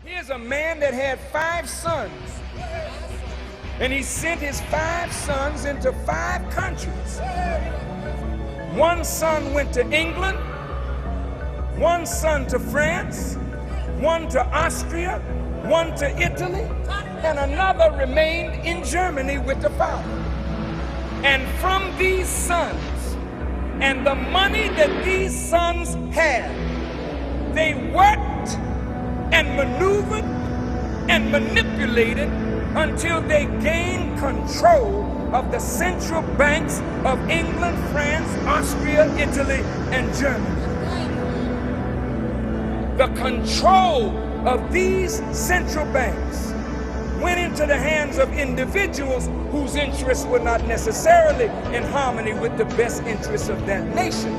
Here's a man that had 5 sons, and he sent his 5 sons into 5 countries. One son went to England, one son to France, one to Austria, one to Italy, and another remained in Germany with the father. And from these sons and the money that these sons had, they worked and maneuvered and manipulated until they gained control of the central banks of England, France, Austria, Italy, and Germany. The control of these central banks went into the hands of individuals whose interests were not necessarily in harmony with the best interests of that nation.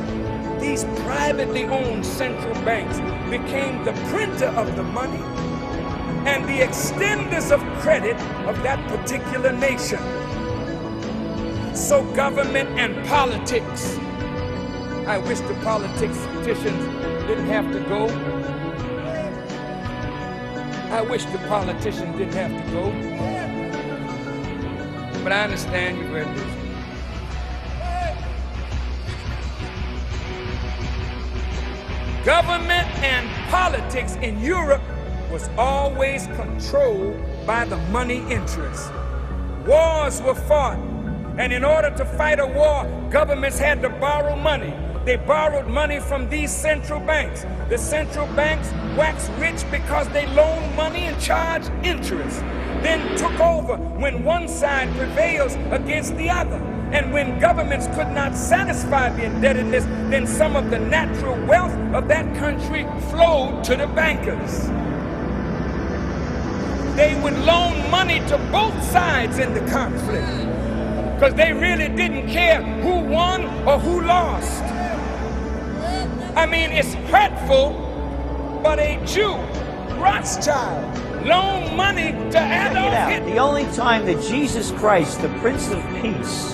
These privately owned central banks became the printer of the money and the extenders of credit of that particular nation. So government and politics, I wish the politicians didn't have to go. I wish the politicians didn't have to go. But I understand you've read this. Government and politics in Europe was always controlled by the money interests. Wars were fought, and in order to fight a war, governments had to borrow money. They borrowed money from these central banks. The central banks waxed rich because they loaned money and charged interest, then took over when one side prevails against the other. And when governments could not satisfy the indebtedness, then some of the natural wealth of that country flowed to the bankers. They would loan money to both sides in the conflict because they really didn't care who won or who lost. I mean, it's hurtful, but a Jew, Rothschild, loaned money to Adolf Hitler. The only time that Jesus Christ, the Prince of Peace,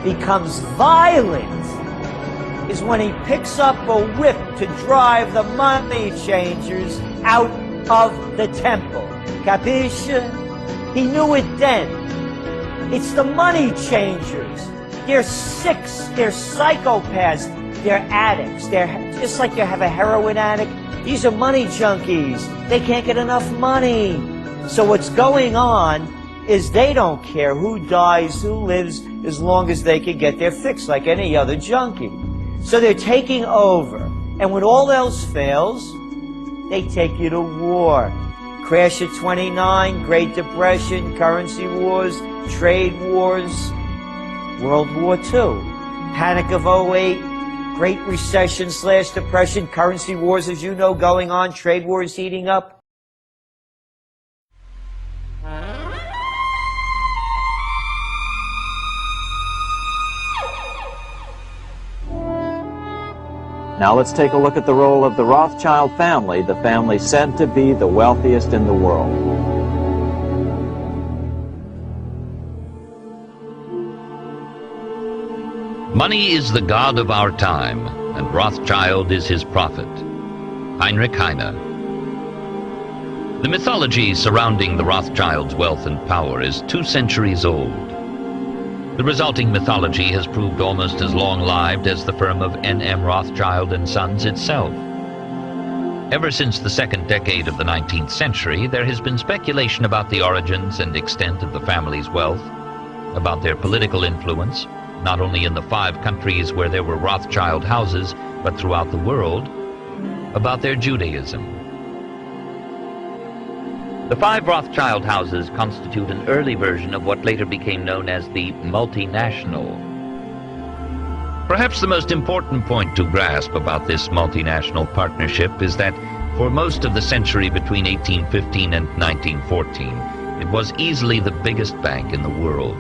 becomes violent is when he picks up a whip to drive the money changers out of the temple. Capisce? He knew it then. It's the money changers. They're sick, they're psychopaths, they're addicts. They're just like you have a heroin addict. These are money junkies. They can't get enough money. So what's going on is they don't care who dies, who lives, as long as they can get their fix like any other junkie. So they're taking over. And when all else fails, they take you to war. Crash of 29, Great Depression, currency wars, trade wars, World War II, Panic of 08, Great Recession / Depression, currency wars, as you know, going on, trade wars heating up. Now let's take a look at the role of the Rothschild family, the family said to be the wealthiest in the world. Money is the god of our time, and Rothschild is his prophet. Heinrich Heine. The mythology surrounding the Rothschilds' wealth and power is 2 centuries old. The resulting mythology has proved almost as long-lived as the firm of N.M. Rothschild and Sons itself. Ever since the second decade of the 19th century, there has been speculation about the origins and extent of the family's wealth, about their political influence, not only in the 5 countries where there were Rothschild houses, but throughout the world, about their Judaism. The 5 Rothschild houses constitute an early version of what later became known as the multinational. Perhaps the most important point to grasp about this multinational partnership is that for most of the century between 1815 and 1914, it was easily the biggest bank in the world.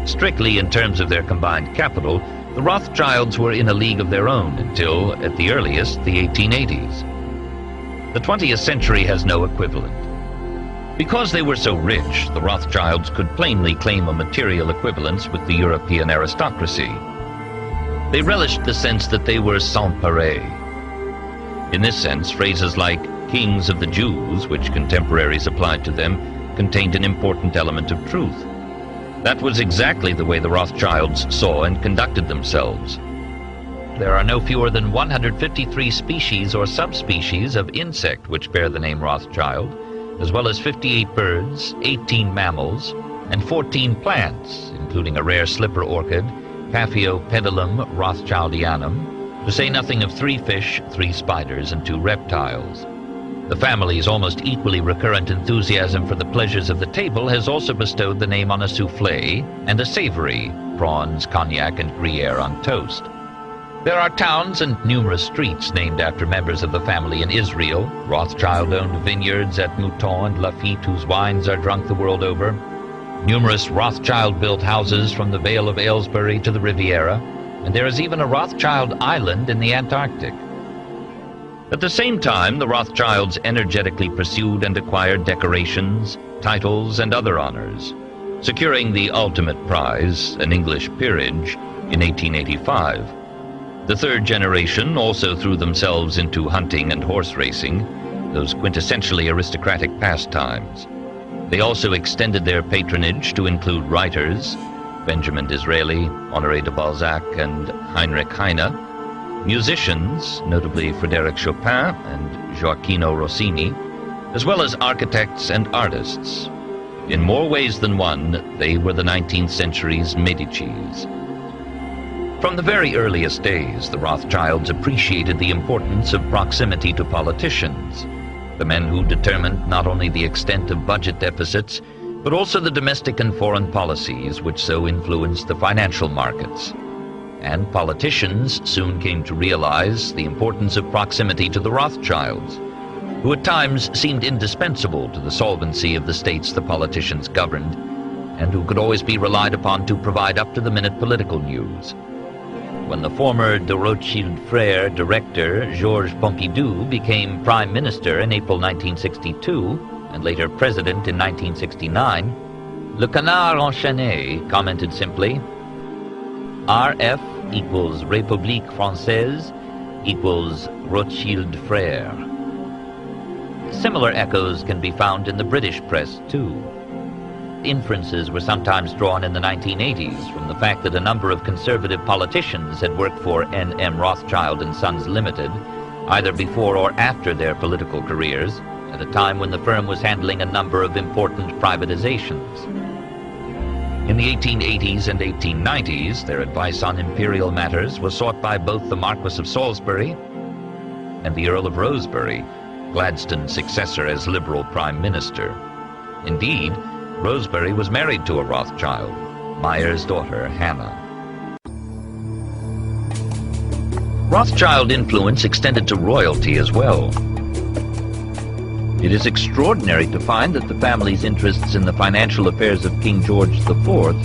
Strictly in terms of their combined capital, the Rothschilds were in a league of their own until, at the earliest, the 1880s. The 20th century has no equivalent. Because they were so rich, the Rothschilds could plainly claim a material equivalence with the European aristocracy. They relished the sense that they were sans pareil. In this sense, phrases like kings of the Jews, which contemporaries applied to them, contained an important element of truth. That was exactly the way the Rothschilds saw and conducted themselves. There are no fewer than 153 species or subspecies of insect which bear the name Rothschild, as well as 58 birds, 18 mammals, and 14 plants, including a rare slipper orchid, Paphiopedilum rothschildianum, to say nothing of 3 fish, 3 spiders, and 2 reptiles. The family's almost equally recurrent enthusiasm for the pleasures of the table has also bestowed the name on a soufflé and a savory, prawns, cognac, and Gruyere on toast. There are towns and numerous streets named after members of the family in Israel, Rothschild-owned vineyards at Mouton and Lafitte whose wines are drunk the world over, numerous Rothschild-built houses from the Vale of Aylesbury to the Riviera, and there is even a Rothschild island in the Antarctic. At the same time, the Rothschilds energetically pursued and acquired decorations, titles, and other honors, securing the ultimate prize, an English peerage, in 1885. The third generation also threw themselves into hunting and horse racing, those quintessentially aristocratic pastimes. They also extended their patronage to include writers, Benjamin Disraeli, Honoré de Balzac, and Heinrich Heine, musicians, notably Frédéric Chopin and Gioacchino Rossini, as well as architects and artists. In more ways than one, they were the 19th century's Medicis. From the very earliest days, the Rothschilds appreciated the importance of proximity to politicians, the men who determined not only the extent of budget deficits, but also the domestic and foreign policies which so influenced the financial markets. And politicians soon came to realize the importance of proximity to the Rothschilds, who at times seemed indispensable to the solvency of the states the politicians governed, and who could always be relied upon to provide up-to-the-minute political news. When the former de Rothschild frère director, Georges Pompidou, became prime minister in April 1962, and later president in 1969, Le Canard Enchaîné commented simply, RF equals République Française equals Rothschild frère. Similar echoes can be found in the British press, too. Inferences were sometimes drawn in the 1980s from the fact that a number of conservative politicians had worked for N.M. Rothschild & Sons Limited, either before or after their political careers, at a time when the firm was handling a number of important privatizations. In the 1880s and 1890s, their advice on imperial matters was sought by both the Marquis of Salisbury and the Earl of Rosebery, Gladstone's successor as Liberal Prime Minister. Indeed, Rosebery was married to a Rothschild, Meyer's daughter, Hannah. Rothschild influence extended to royalty as well. It is extraordinary to find that the family's interests in the financial affairs of King George IV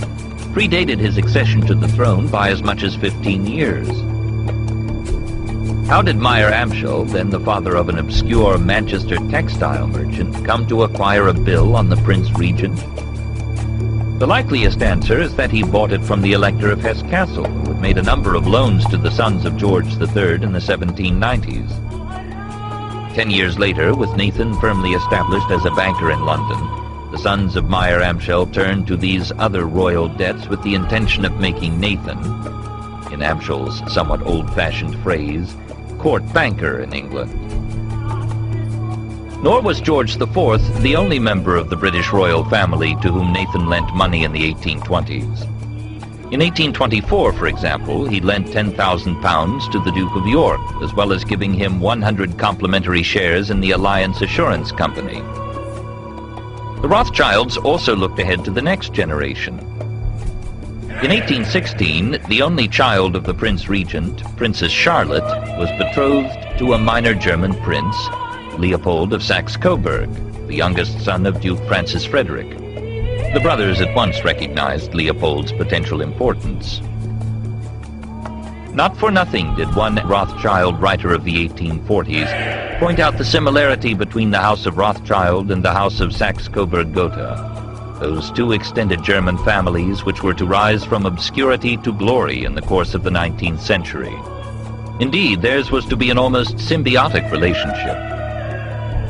predated his accession to the throne by as much as 15 years. How did Meyer Amschel, then the father of an obscure Manchester textile merchant, come to acquire a bill on the Prince Regent? The likeliest answer is that he bought it from the Elector of Hesse Castle, who had made a number of loans to the sons of George III in the 1790s. 10 years later, with Nathan firmly established as a banker in London, the sons of Meyer Amschel turned to these other royal debts with the intention of making Nathan, in Amschel's somewhat old-fashioned phrase, court banker in England. Nor was George IV the only member of the British royal family to whom Nathan lent money in the 1820s. In 1824, for example, he lent £10,000 to the Duke of York, as well as giving him 100 complimentary shares in the Alliance Assurance Company. The Rothschilds also looked ahead to the next generation. In 1816, the only child of the Prince Regent, Princess Charlotte, was betrothed to a minor German prince, Leopold of Saxe-Coburg, the youngest son of Duke Francis Frederick. The brothers at once recognized Leopold's potential importance. Not for nothing did one Rothschild writer of the 1840s point out the similarity between the House of Rothschild and the House of Saxe-Coburg-Gotha, those two extended German families which were to rise from obscurity to glory in the course of the 19th century. Indeed, theirs was to be an almost symbiotic relationship.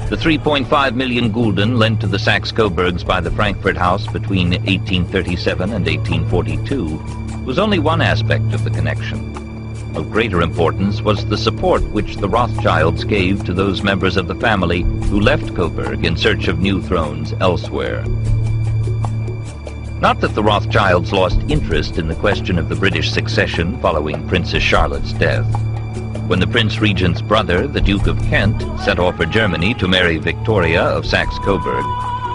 The 3.5 million gulden lent to the Saxe-Coburgs by the Frankfurt House between 1837 and 1842 was only one aspect of the connection. Of greater importance was the support which the Rothschilds gave to those members of the family who left Coburg in search of new thrones elsewhere. Not that the Rothschilds lost interest in the question of the British succession following Princess Charlotte's death. When the Prince Regent's brother, the Duke of Kent, set off for Germany to marry Victoria of Saxe-Coburg,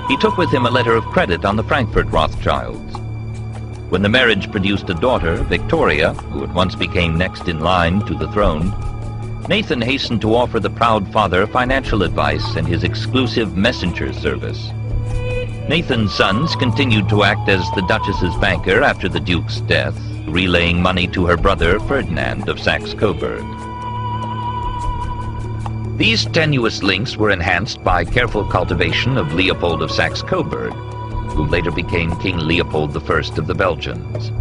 he took with him a letter of credit on the Frankfurt Rothschilds. When the marriage produced a daughter, Victoria, who at once became next in line to the throne, Nathan hastened to offer the proud father financial advice and his exclusive messenger service. Nathan's sons continued to act as the Duchess's banker after the Duke's death, relaying money to her brother Ferdinand of Saxe-Coburg. These tenuous links were enhanced by careful cultivation of Leopold of Saxe-Coburg, who later became King Leopold I of the Belgians.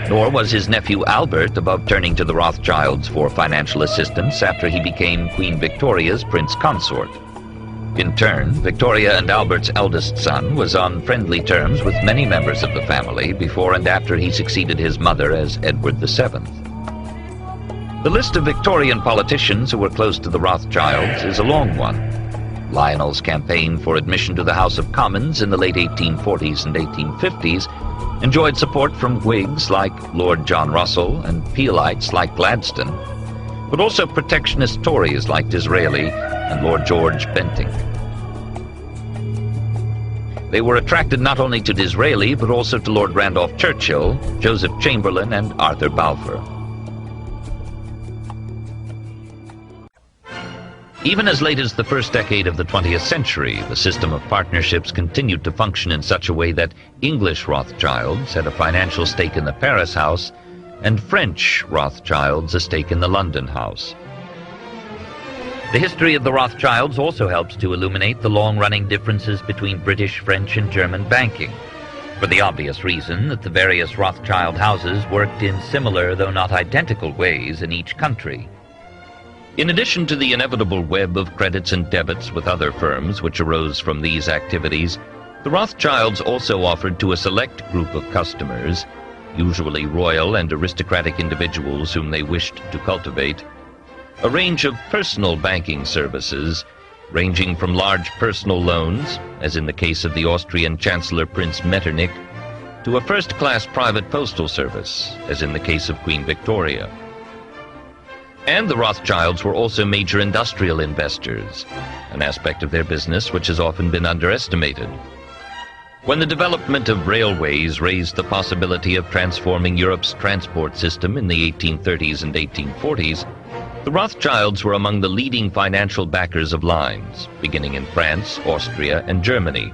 Nor was his nephew Albert above turning to the Rothschilds for financial assistance after he became Queen Victoria's prince consort. In turn, Victoria and Albert's eldest son was on friendly terms with many members of the family before and after he succeeded his mother as Edward VII. The list of Victorian politicians who were close to the Rothschilds is a long one. Lionel's campaign for admission to the House of Commons in the late 1840s and 1850s enjoyed support from Whigs like Lord John Russell and Peelites like Gladstone, but also protectionist Tories like Disraeli and Lord George Bentinck. They were attracted not only to Disraeli, but also to Lord Randolph Churchill, Joseph Chamberlain, and Arthur Balfour. Even as late as the first decade of the 20th century, the system of partnerships continued to function in such a way that English Rothschilds had a financial stake in the Paris house and French Rothschilds a stake in the London house. The history of the Rothschilds also helps to illuminate the long-running differences between British, French, and German banking, for the obvious reason that the various Rothschild houses worked in similar, though not identical, ways in each country. In addition to the inevitable web of credits and debits with other firms which arose from these activities, the Rothschilds also offered to a select group of customers, usually royal and aristocratic individuals whom they wished to cultivate, a range of personal banking services, ranging from large personal loans, as in the case of the Austrian Chancellor Prince Metternich, to a first-class private postal service, as in the case of Queen Victoria. And the Rothschilds were also major industrial investors, an aspect of their business which has often been underestimated. When the development of railways raised the possibility of transforming Europe's transport system in the 1830s and 1840s, the Rothschilds were among the leading financial backers of lines, beginning in France, Austria, and Germany.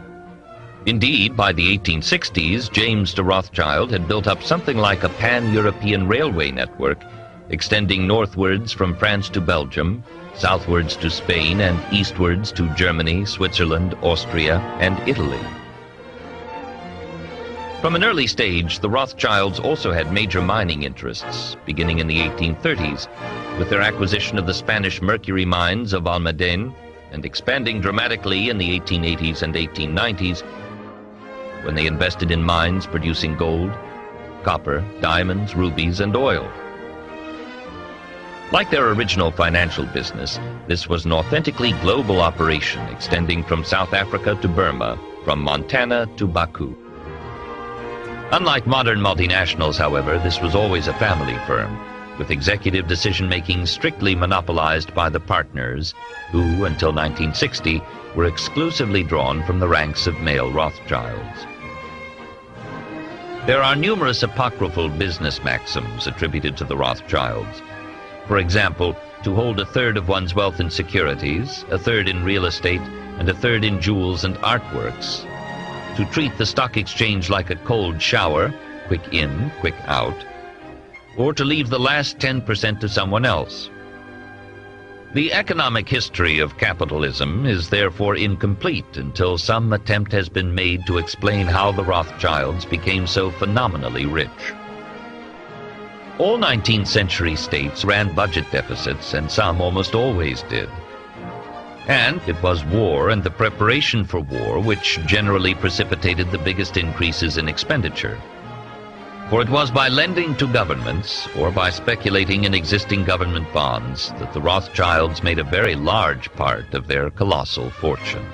Indeed, by the 1860s, James de Rothschild had built up something like a pan-European railway network, extending northwards from France to Belgium, southwards to Spain, and eastwards to Germany, Switzerland, Austria, and Italy. From an early stage, the Rothschilds also had major mining interests, beginning in the 1830s, with their acquisition of the Spanish mercury mines of Almaden, and expanding dramatically in the 1880s and 1890s, when they invested in mines producing gold, copper, diamonds, rubies, and oil. Like their original financial business, this was an authentically global operation extending from South Africa to Burma, from Montana to Baku. Unlike modern multinationals, however, this was always a family firm, with executive decision-making strictly monopolized by the partners, who, until 1960, were exclusively drawn from the ranks of male Rothschilds. There are numerous apocryphal business maxims attributed to the Rothschilds. For example, to hold a third of one's wealth in securities, a third in real estate, and a third in jewels and artworks. To treat the stock exchange like a cold shower, quick in, quick out. Or to leave the last 10% to someone else. The economic history of capitalism is therefore incomplete until some attempt has been made to explain how the Rothschilds became so phenomenally rich. All 19th century states ran budget deficits, and some almost always did. And it was war and the preparation for war which generally precipitated the biggest increases in expenditure. For it was by lending to governments or by speculating in existing government bonds that the Rothschilds made a very large part of their colossal fortune.